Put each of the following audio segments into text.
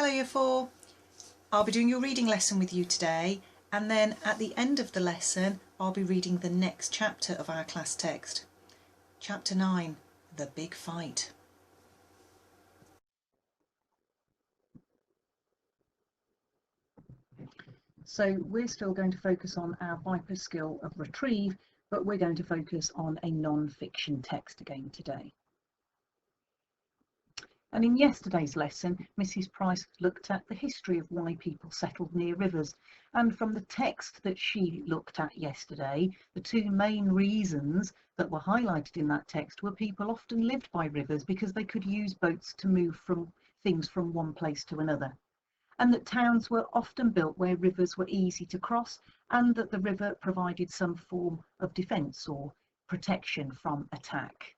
Hello Year 4. I'll be doing your reading lesson with you today, and then at the end of the lesson I'll be reading the next chapter of our class text. Chapter 9, The Big Fight. So we're still going to focus on our Viper skill of retrieve, but we're going to focus on a non-fiction text again today. And in yesterday's lesson, Mrs. Price looked at the history of why people settled near rivers. And from the text that she looked at yesterday, the two main reasons that were highlighted in that text were people often lived by rivers because they could use boats to move things from one place to another. And that towns were often built where rivers were easy to cross, and that the river provided some form of defence or protection from attack.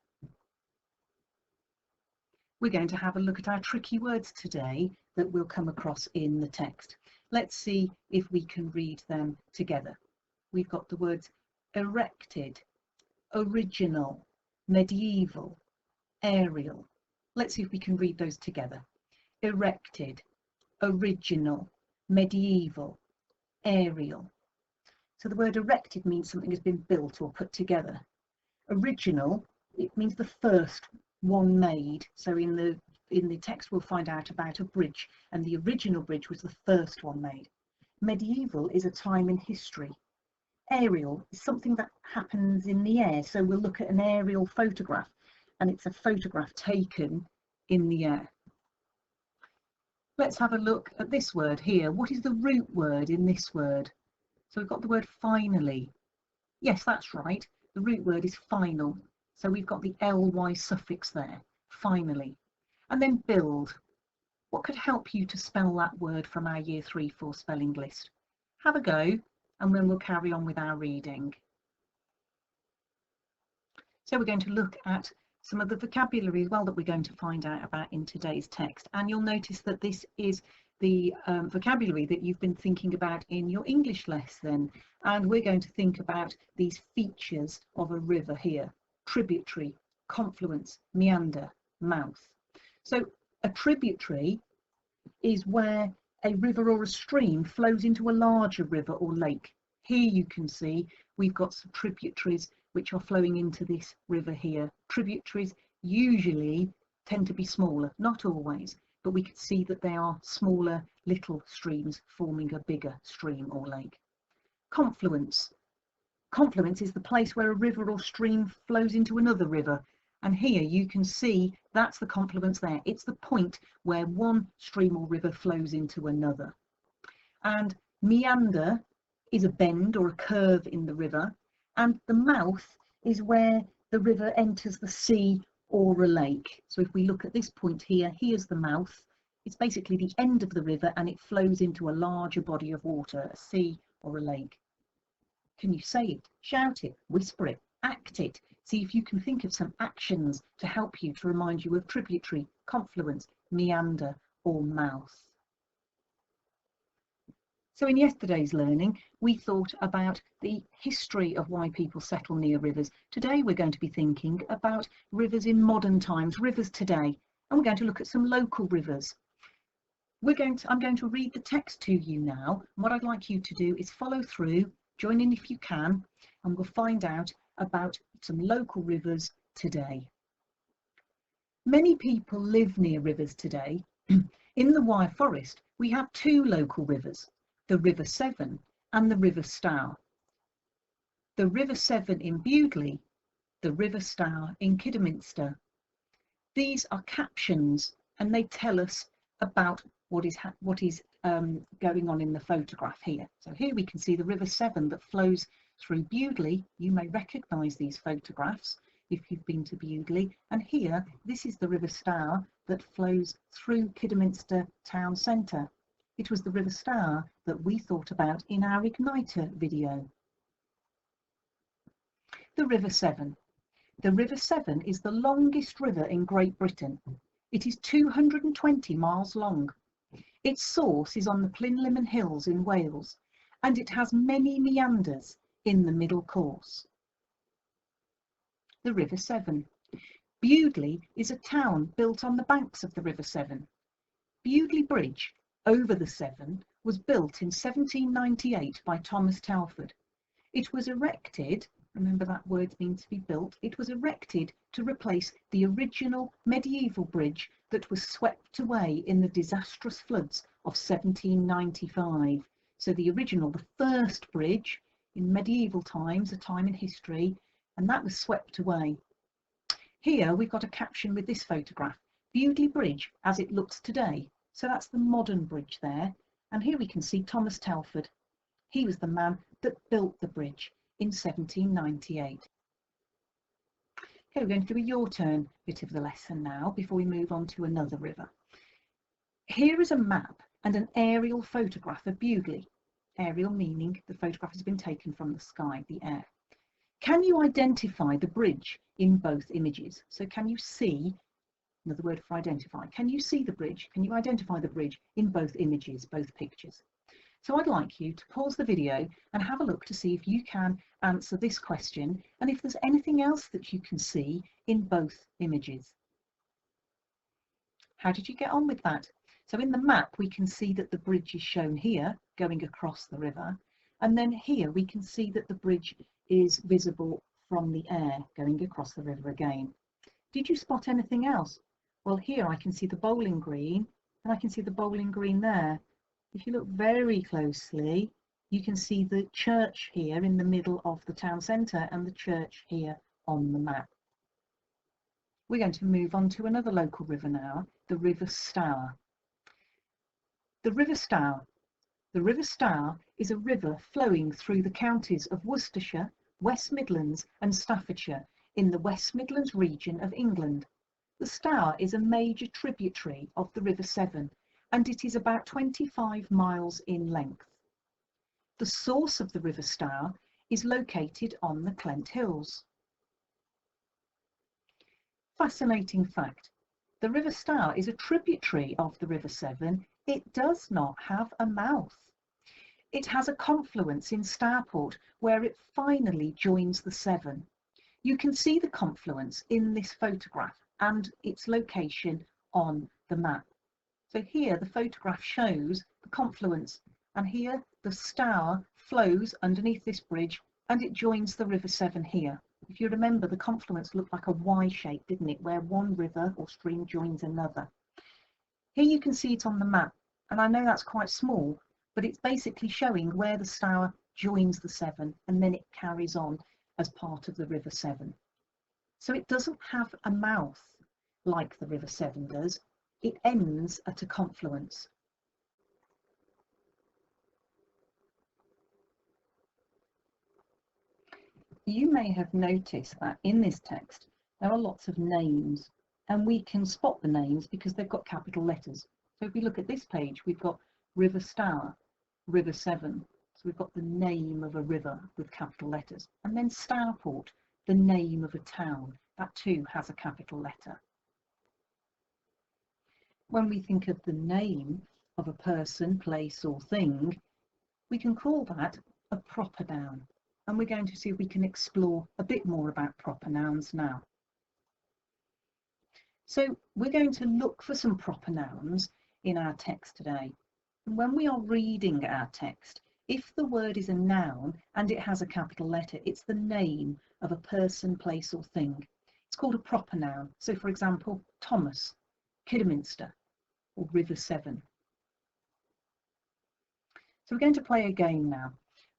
We're going to have a look at our tricky words today that we'll come across in the text. Let's see if we can read them together. We've got the words erected, original, medieval, aerial. Let's see if we can read those together. Erected, original, medieval, aerial. So the word erected means something has been built or put together. Original, it means the first one made. So in the text we'll find out about a bridge, and the original bridge was the first one made. Medieval is a time in history. Aerial is something that happens in the air. So we'll look at an aerial photograph, and it's a photograph taken in the air. Let's have a look at this word here. What is the root word in this word? So we've got the word finally. Yes, that's right. The root word is final. So we've got the ly suffix there, finally. And then build. What could help you to spell that word from our Year 3-4 spelling list? Have a go, and then we'll carry on with our reading. So we're going to look at some of the vocabulary as well that we're going to find out about in today's text. And you'll notice that this is the vocabulary that you've been thinking about in your English lesson. And we're going to think about these features of a river here: tributary, confluence, meander, mouth. So a tributary is where a river or a stream flows into a larger river or lake. Here you can see we've got some tributaries which are flowing into this river here. Tributaries usually tend to be smaller, not always, but we can see that they are smaller little streams forming a bigger stream or lake. Confluence. Confluence is the place where a river or stream flows into another river. And here you can see that's the confluence there. It's the point where one stream or river flows into another. And meander is a bend or a curve in the river. And the mouth is where the river enters the sea or a lake. So if we look at this point here, here's the mouth. It's basically the end of the river, and it flows into a larger body of water, a sea or a lake. Can you say it, shout it, whisper it, act it? See if you can think of some actions to help you, to remind you of tributary, confluence, meander or mouth. So in yesterday's learning, we thought about the history of why people settle near rivers. Today we're going to be thinking about rivers in modern times, rivers today, and we're going to look at some local rivers. I'm going to read the text to you now, and what I'd like you to do is follow through, join in if you can, and we'll find out about some local rivers today. Many people live near rivers today. In the Wyre Forest, we have two local rivers, the River Severn and the River Stour. The River Severn in Bewdley, the River Stour in Kidderminster. These are captions, and they tell us about what is going on in the photograph here. So here we can see the River Severn that flows through Bewdley. You may recognise these photographs if you've been to Bewdley. And here, this is the River Stour that flows through Kidderminster town centre. It was the River Stour that we thought about in our Igniter video. The River Severn. The River Severn is the longest river in Great Britain. It is 220 miles long. Its source is on the Plynlimmon Hills in Wales, and it has many meanders in the middle course. The River Severn. Bewdley is a town built on the banks of the River Severn. Bewdley Bridge over the Severn was built in 1798 by Thomas Telford. It was erected, remember that word means to be built, it was erected to replace the original medieval bridge that was swept away in the disastrous floods of 1795. So the original, the first bridge in medieval times, a time in history, and that was swept away. Here we've got a caption with this photograph, Bewdley Bridge as it looks today. So that's the modern bridge there. And here we can see Thomas Telford. He was the man that built the bridge in 1798. Okay, we're going to do a your turn bit of the lesson now before we move on to another river. Here is a map and an aerial photograph of Bewdley. Aerial meaning the photograph has been taken from the sky, the air. Can you identify the bridge in both images? So can you see, another word for identify, can you see the bridge? Can you identify the bridge in both images, both pictures? So I'd like you to pause the video and have a look to see if you can answer this question and if there's anything else that you can see in both images. How did you get on with that? So in the map we can see that the bridge is shown here going across the river, and then here we can see that the bridge is visible from the air going across the river again. Did you spot anything else? Well, here I can see the bowling green and I can see the bowling green there. If you look very closely, you can see the church here in the middle of the town centre and the church here on the map. We're going to move on to another local river now, the River Stour. The River Stour. The River Stour is a river flowing through the counties of Worcestershire, West Midlands and Staffordshire in the West Midlands region of England. The Stour is a major tributary of the River Severn and it is about 25 miles in length. The source of the River Stour is located on the Clent Hills. Fascinating fact, the River Stour is a tributary of the River Severn. It does not have a mouth. It has a confluence in Stourport where it finally joins the Severn. You can see the confluence in this photograph and its location on the map. So here the photograph shows the confluence, and here the Stour flows underneath this bridge and it joins the River Severn here. If you remember, the confluence looked like a Y shape, didn't it, where one river or stream joins another. Here you can see it on the map, and I know that's quite small, but it's basically showing where the Stour joins the Severn and then it carries on as part of the River Severn. So it doesn't have a mouth like the River Severn does. It ends at a confluence. You may have noticed that in this text there are lots of names, and we can spot the names because they've got capital letters. So if we look at this page, we've got River Stour, River Severn. So we've got the name of a river with capital letters, and then Stourport, the name of a town. That too has a capital letter. When we think of the name of a person, place or thing, we can call that a proper noun. And we're going to see if we can explore a bit more about proper nouns now. So we're going to look for some proper nouns in our text today. And when we are reading our text, if the word is a noun and it has a capital letter, it's the name of a person, place or thing. It's called a proper noun. So for example, Thomas, Kidderminster or River Severn. So we're going to play a game now.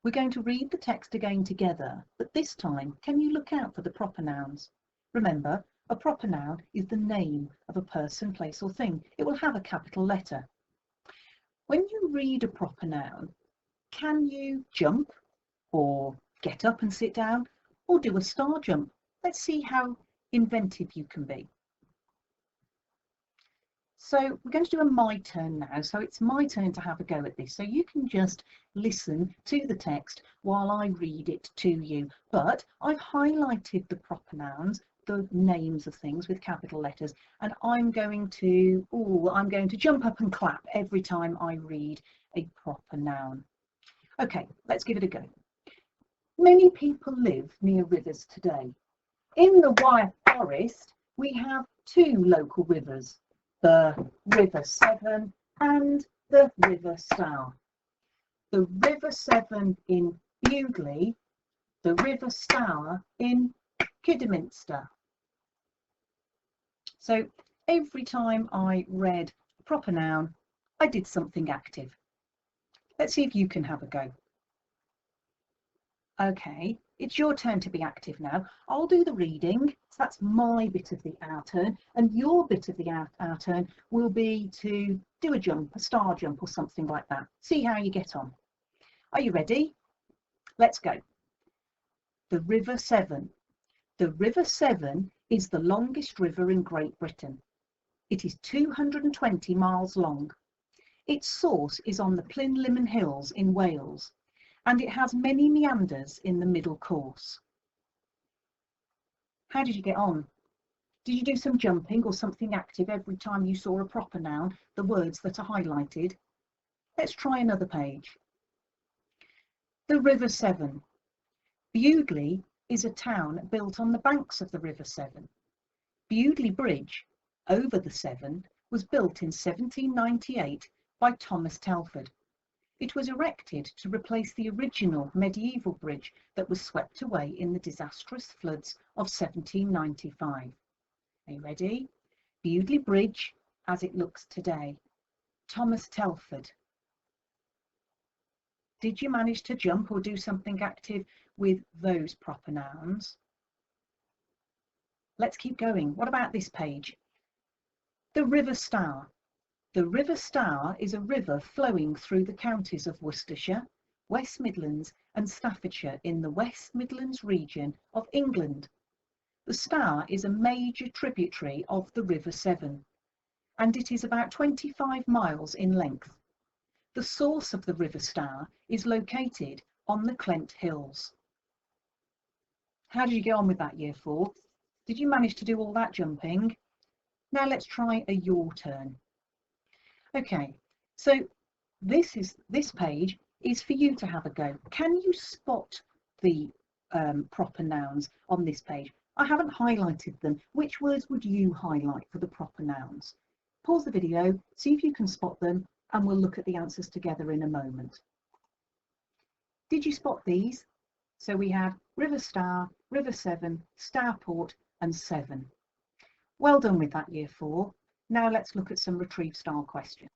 We're going to read the text again together, but this time, can you look out for the proper nouns? Remember, a proper noun is the name of a person, place or thing. It will have a capital letter. When you read a proper noun, can you jump or get up and sit down or do a star jump? Let's see how inventive you can be. So we're going to do a my turn now. So it's my turn to have a go at this. So you can just listen to the text while I read it to you. But I've highlighted the proper nouns, the names of things with capital letters, and I'm going to jump up and clap every time I read a proper noun. Okay, let's give it a go. Many people live near rivers today. In the Wyre Forest, we have two local rivers, the River Severn and the River Stour. The River Severn in Bewdley, the River Stour in Kidderminster. So every time I read a proper noun, I did something active. Let's see if you can have a go. Okay, it's your turn to be active now. I'll do the reading, so that's my bit of the our turn, and your bit of the our turn will be to do a jump, a star jump or something like that. See how you get on. Are you ready? Let's go. The River Severn. The River Severn is the longest river in Great Britain. It is 220 miles long. Its source is on the Plynlimmon Hills in Wales, and it has many meanders in the middle course. How did you get on? Did you do some jumping or something active every time you saw a proper noun, the words that are highlighted? Let's try another page. The River Severn. Bewdley is a town built on the banks of the River Severn. Bewdley Bridge, over the Severn, was built in 1798 by Thomas Telford. It was erected to replace the original medieval bridge that was swept away in the disastrous floods of 1795. Are you ready? Bewdley Bridge as it looks today. Thomas Telford. Did you manage to jump or do something active with those proper nouns? Let's keep going. What about this page? The River Stour. The River Stour is a river flowing through the counties of Worcestershire, West Midlands and Staffordshire in the West Midlands region of England. The Stour is a major tributary of the River Severn, and it is about 25 miles in length. The source of the River Stour is located on the Clent Hills. How did you get on with that, Year 4? Did you manage to do all that jumping? Now let's try a your turn. Okay, so this page is for you to have a go. Can you spot the proper nouns on this page? I haven't highlighted them. Which words would you highlight for the proper nouns? Pause the video, see if you can spot them, and we'll look at the answers together in a moment. Did you spot these? So we have River Stour, River Severn, Stourport and Severn. Well done with that, Year 4. Now let's look at some retrieve style questions.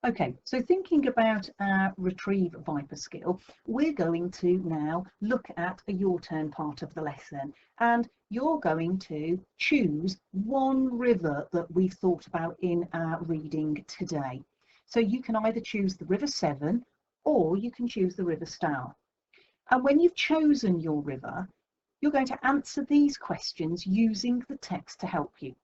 Okay, so thinking about our retrieve Viper skill, we're going to now look at a your turn part of the lesson, and you're going to choose one river that we've thought about in our reading today. So you can either choose the River Severn or you can choose the River Stour. And when you've chosen your river, you're going to answer these questions using the text to help you.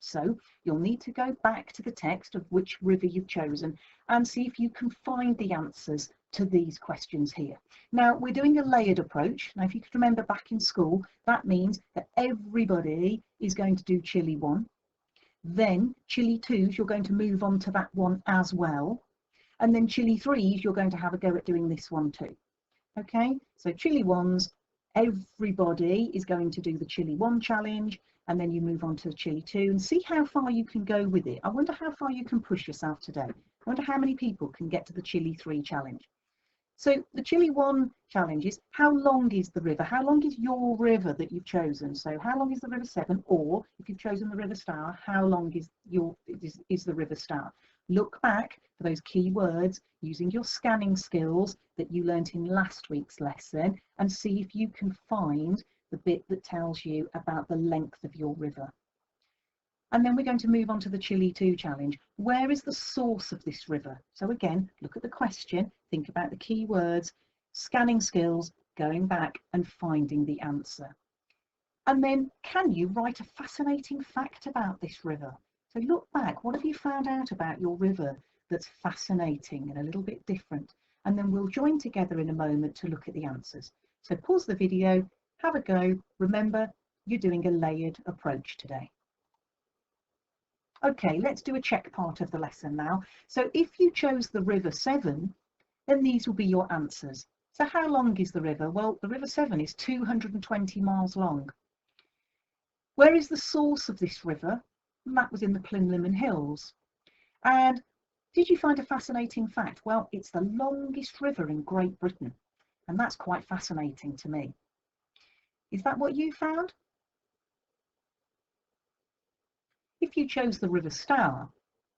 So you'll need to go back to the text of which river you've chosen and see if you can find the answers to these questions here. Now we're doing a layered approach. Now if you could remember back in school, that means that everybody is going to do Chile 1. Then Chile 2s, you're going to move on to that one as well. And then Chile 3s, you're going to have a go at doing this one too. Okay, so Chile 1s, everybody is going to do the Chile 1 challenge, and then you move on to the Chile 2 and see how far you can go with it. I wonder how far you can push yourself today. I wonder how many people can get to the Chile 3 challenge. So the Chile 1 challenge is, how long is the river? How long is your river that you've chosen? So how long is the River Severn? Or if you've chosen the River Stour, how long is the River Stour? Look back for those key words using your scanning skills that you learnt in last week's lesson and see if you can find the bit that tells you about the length of your river. And then we're going to move on to the Chile 2 challenge. Where is the source of this river? So again, look at the question, think about the key words, scanning skills, going back and finding the answer. And then can you write a fascinating fact about this river? So look back, what have you found out about your river that's fascinating and a little bit different? And then we'll join together in a moment to look at the answers. So pause the video, have a go. Remember, you're doing a layered approach today. Okay, let's do a check part of the lesson now. So if you chose the River Severn, then these will be your answers. So how long is the river? Well, the River Severn is 220 miles long. Where is the source of this river? and that was in the Plinlimmon Hills. And did you find a fascinating fact? Well, it's the longest river in Great Britain, and that's quite fascinating to me. Is that what you found? If you chose the River Stour,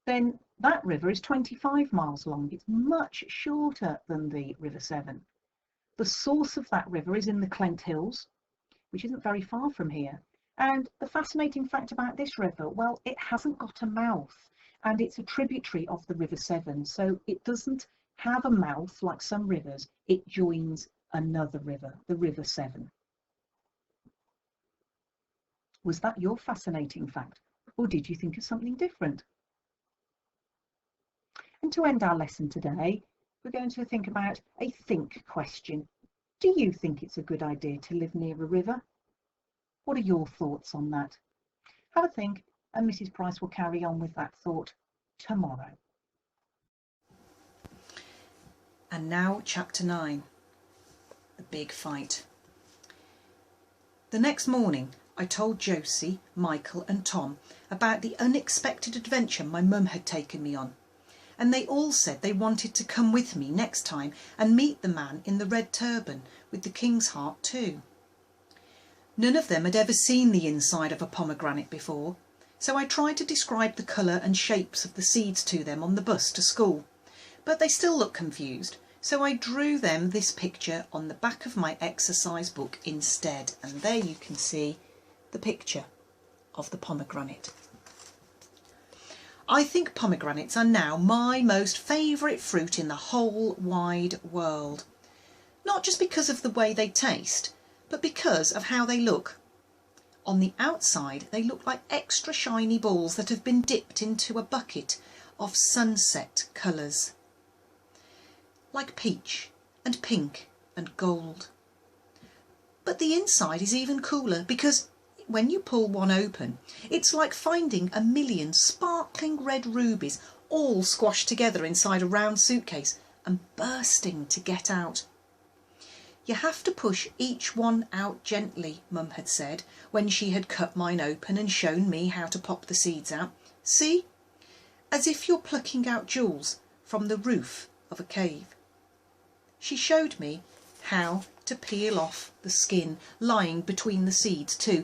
then that river is 25 miles long. It's much shorter than the River Severn. The source of that river is in the Clent Hills, which isn't very far from here. And the fascinating fact about this river, well, it hasn't got a mouth, and it's a tributary of the River Severn. So it doesn't have a mouth like some rivers. It joins another river, the River Severn. Was that your fascinating fact, or did you think of something different? And to end our lesson today, we're going to think about a think question. Do you think it's a good idea to live near a river? What are your thoughts on that? Have a think, and Mrs. Price will carry on with that thought tomorrow. And now chapter 9, the big fight. The next morning I told Josie, Michael and Tom about the unexpected adventure my mum had taken me on, and they all said they wanted to come with me next time and meet the man in the red turban with the king's heart too. None of them had ever seen the inside of a pomegranate before, so I tried to describe the colour and shapes of the seeds to them on the bus to school, but they still looked confused, so I drew them this picture on the back of my exercise book instead, and there you can see the picture of the pomegranate. I think pomegranates are now my most favourite fruit in the whole wide world. Not just because of the way they taste, but because of how they look. On the outside they look like extra shiny balls that have been dipped into a bucket of sunset colours. Like peach and pink and gold. But the inside is even cooler because when you pull one open, it's like finding a million sparkling red rubies all squashed together inside a round suitcase and bursting to get out. You have to push each one out gently, Mum had said, when she had cut mine open and shown me how to pop the seeds out. See? As if you're plucking out jewels from the roof of a cave. She showed me how to peel off the skin lying between the seeds too,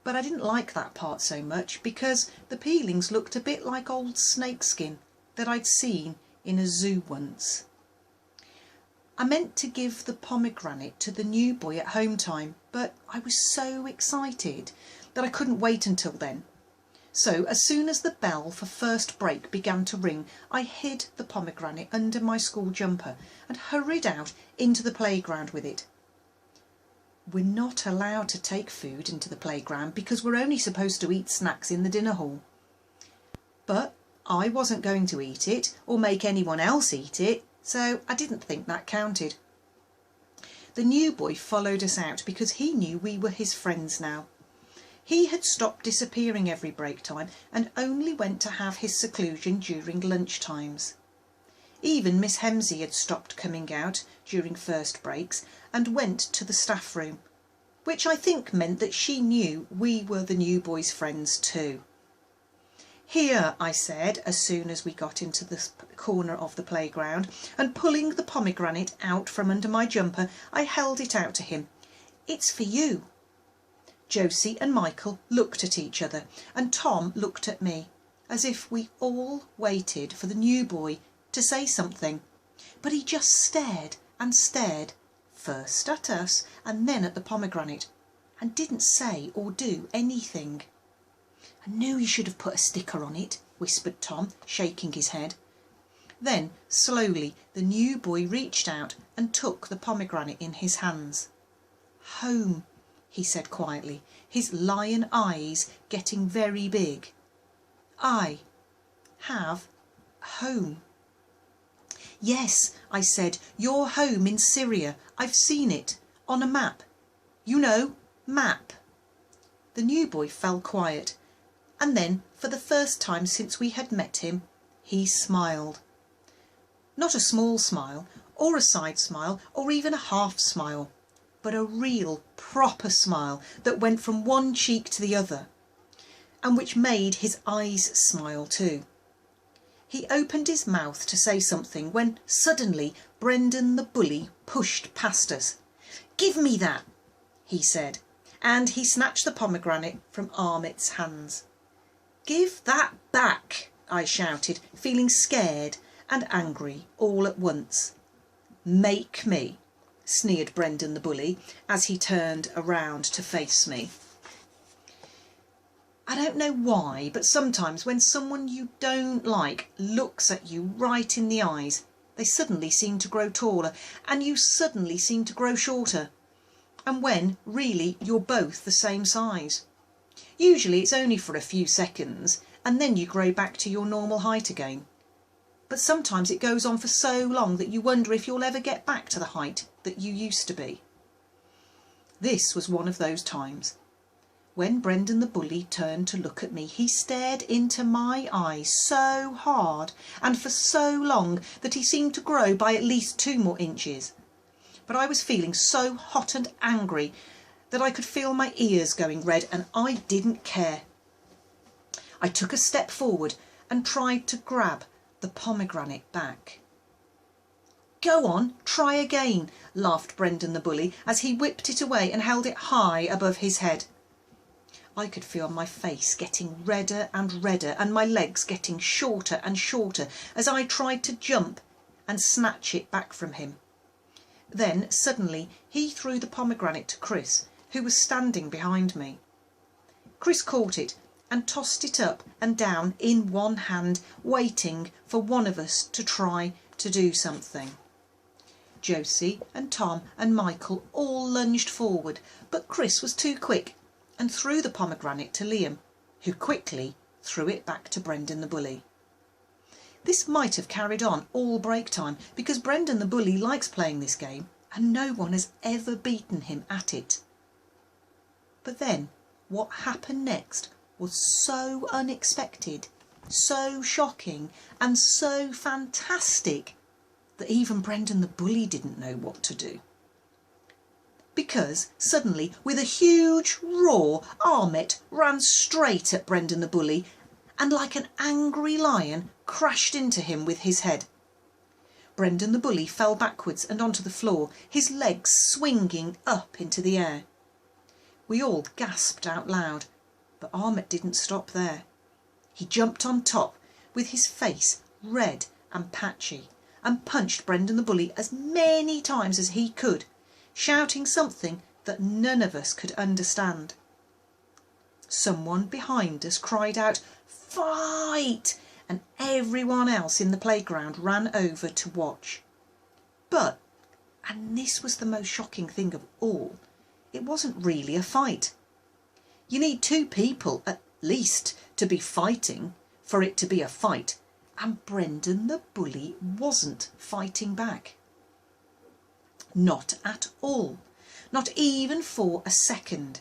but I didn't like that part so much because the peelings looked a bit like old snake skin that I'd seen in a zoo once. I meant to give the pomegranate to the new boy at home time, but I was so excited that I couldn't wait until then. So as soon as the bell for first break began to ring, I hid the pomegranate under my school jumper and hurried out into the playground with it. We're not allowed to take food into the playground because we're only supposed to eat snacks in the dinner hall. But I wasn't going to eat it or make anyone else eat it, so I didn't think that counted. The new boy followed us out because he knew we were his friends now. He had stopped disappearing every break time and only went to have his seclusion during lunch times. Even Miss Hemsey had stopped coming out during first breaks and went to the staff room, which I think meant that she knew we were the new boy's friends too. Here, I said, as soon as we got into the corner of the playground, and pulling the pomegranate out from under my jumper, I held it out to him. It's for you. Josie and Michael looked at each other, and Tom looked at me, as if we all waited for the new boy to say something. But he just stared and stared, first at us and then at the pomegranate, and didn't say or do anything. I knew you should have put a sticker on it, whispered Tom, shaking his head. Then, slowly, the new boy reached out and took the pomegranate in his hands. Home, he said quietly, his lion eyes getting very big. I have home. Yes, I said, your home in Syria. I've seen it on a map. You know, map. The new boy fell quiet, and then, for the first time since we had met him, he smiled. Not a small smile, or a side smile, or even a half smile, but a real, proper smile that went from one cheek to the other. and which made his eyes smile too. He opened his mouth to say something when suddenly Brendan the bully pushed past us. "Give me that," he said, and he snatched the pomegranate from Armit's hands. "Give that back," I shouted, feeling scared and angry all at once. "Make me," sneered Brendan the bully as he turned around to face me. I don't know why, but sometimes when someone you don't like looks at you right in the eyes, they suddenly seem to grow taller and you suddenly seem to grow shorter. And when really you're both the same size. Usually it's only for a few seconds and then you grow back to your normal height again. But sometimes it goes on for so long that you wonder if you'll ever get back to the height that you used to be. This was one of those times. When Brendan the bully turned to look at me, he stared into my eyes so hard and for so long that he seemed to grow by at least 2 more inches. But I was feeling so hot and angry that I could feel my ears going red, and I didn't care. I took a step forward and tried to grab the pomegranate back. "Go on, try again," laughed Brendan the bully as he whipped it away and held it high above his head. I could feel my face getting redder and redder and my legs getting shorter and shorter as I tried to jump and snatch it back from him. Then suddenly he threw the pomegranate to Chris, who was standing behind me. Chris caught it and tossed it up and down in one hand, waiting for one of us to try to do something. Josie and Tom and Michael all lunged forward, but Chris was too quick and threw the pomegranate to Liam, who quickly threw it back to Brendan the bully. This might have carried on all break time because Brendan the bully likes playing this game and no one has ever beaten him at it. But then what happened next was so unexpected, so shocking and so fantastic that even Brendan the bully didn't know what to do. Because suddenly, with a huge roar, Amit ran straight at Brendan the bully and like an angry lion crashed into him with his head. Brendan the bully fell backwards and onto the floor, his legs swinging up into the air. We all gasped out loud, but Amit didn't stop there. He jumped on top with his face red and patchy and punched Brendan the bully as many times as he could, shouting something that none of us could understand. Someone behind us cried out, "Fight!" and everyone else in the playground ran over to watch. But, and this was the most shocking thing of all, it wasn't really a fight. You need 2 people at least to be fighting for it to be a fight, and Brendan the bully wasn't fighting back. Not at all, not even for a second.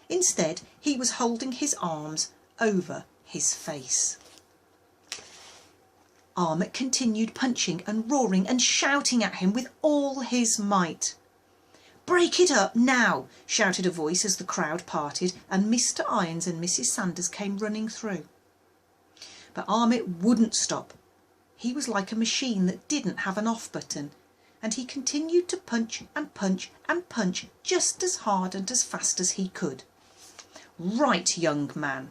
Instead, he was holding his arms over his face. Amit continued punching and roaring and shouting at him with all his might. "Break it up now," shouted a voice as the crowd parted and Mr. Irons and Mrs. Sanders came running through. But Amit wouldn't stop. He was like a machine that didn't have an off button, and he continued to punch and punch and punch just as hard and as fast as he could. "Right, young man,"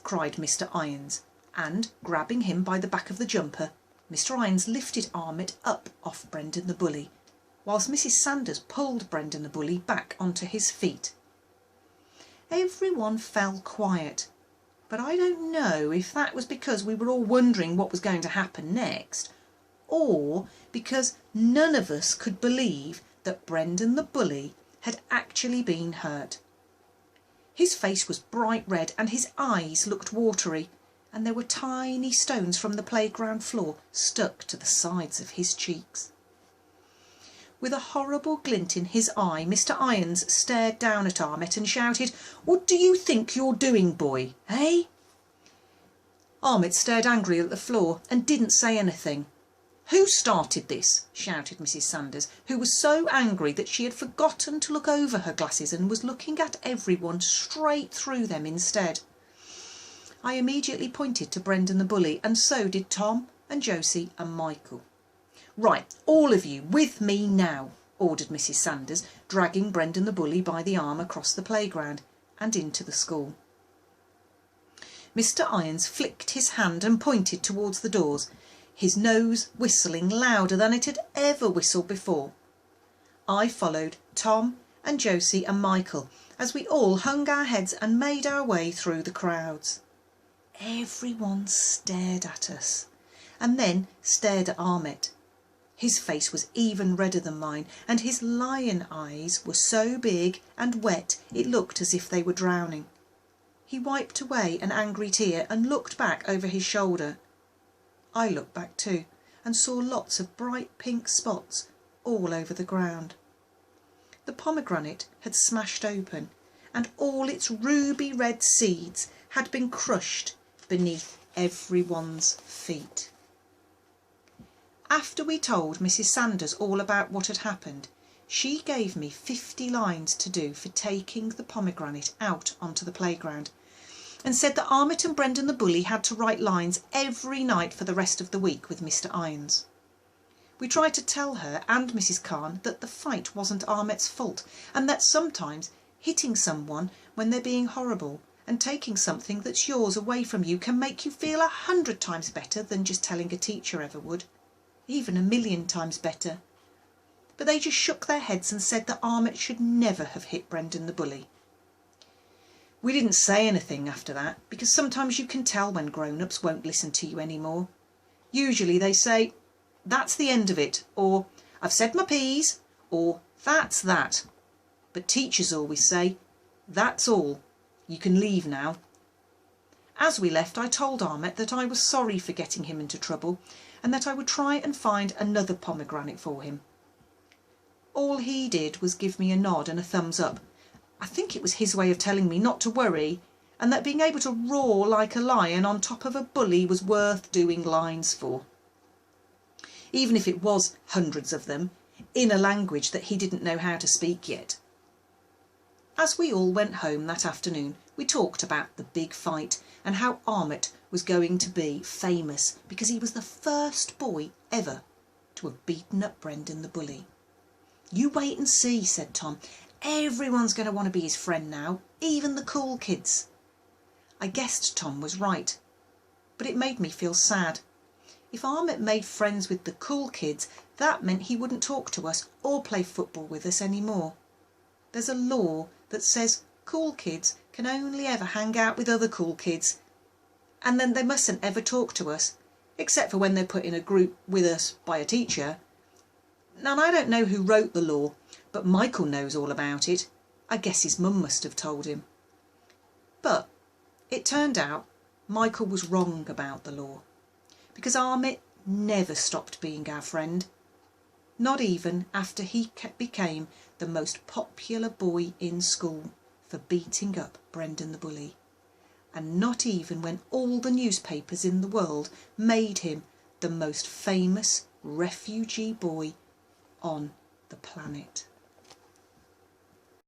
cried Mr. Irons, and, grabbing him by the back of the jumper, Mr. Irons lifted Amit up off Brendan the bully, whilst Mrs. Sanders pulled Brendan the bully back onto his feet. Everyone fell quiet, but I don't know if that was because we were all wondering what was going to happen next, or because none of us could believe that Brendan the bully had actually been hurt. His face was bright red and his eyes looked watery, and there were tiny stones from the playground floor stuck to the sides of his cheeks. With a horrible glint in his eye, Mr. Irons stared down at Amit and shouted, "What do you think you're doing, boy, eh?" Amit stared angrily at the floor and didn't say anything. "Who started this?" shouted Mrs. Sanders, who was so angry that she had forgotten to look over her glasses and was looking at everyone straight through them instead. I immediately pointed to Brendan the bully, and so did Tom and Josie and Michael. "Right, all of you, with me now," ordered Mrs. Sanders, dragging Brendan the bully by the arm across the playground and into the school. Mr. Irons flicked his hand and pointed towards the doors, his nose whistling louder than it had ever whistled before. I followed Tom and Josie and Michael as we all hung our heads and made our way through the crowds. Everyone stared at us, and then stared at Ahmet. His face was even redder than mine, and his lion eyes were so big and wet it looked as if they were drowning. He wiped away an angry tear and looked back over his shoulder. I looked back too, and saw lots of bright pink spots all over the ground. The pomegranate had smashed open, and all its ruby red seeds had been crushed beneath everyone's feet. After we told Mrs. Sanders all about what had happened, she gave me 50 lines to do for taking the pomegranate out onto the playground, and said that Ahmet and Brendan the bully had to write lines every night for the rest of the week with Mr. Irons. We tried to tell her and Mrs. Khan that the fight wasn't Ahmet's fault, and that sometimes hitting someone when they're being horrible and taking something that's yours away from you can make you feel 100 times better than just telling a teacher ever would, even 1,000,000 times better. But they just shook their heads and said that Ahmet should never have hit Brendan the bully. We didn't say anything after that, because sometimes you can tell when grown-ups won't listen to you anymore. Usually they say, "That's the end of it," or "I've said my piece," or "That's that." But teachers always say, "That's all. You can leave now." As we left, I told Ahmet that I was sorry for getting him into trouble, and that I would try and find another pomegranate for him. All he did was give me a nod and a thumbs up. I think it was his way of telling me not to worry, and that being able to roar like a lion on top of a bully was worth doing lines for. Even if it was hundreds of them, in a language that he didn't know how to speak yet. As we all went home that afternoon, we talked about the big fight and how Ahmet was going to be famous because he was the first boy ever to have beaten up Brendan the bully. "You wait and see," said Tom. "Everyone's going to want to be his friend now, even the cool kids." I guessed Tom was right, but it made me feel sad. If Ahmet made friends with the cool kids, that meant he wouldn't talk to us or play football with us anymore. There's a law that says cool kids can only ever hang out with other cool kids, and then they mustn't ever talk to us, except for when they're put in a group with us by a teacher. And I don't know who wrote the law, but Michael knows all about it. I guess his mum must have told him. But it turned out Michael was wrong about the law, because Ahmet never stopped being our friend, not even after he became the most popular boy in school for beating up Brendan the bully, and not even when all the newspapers in the world made him the most famous refugee boy on the planet.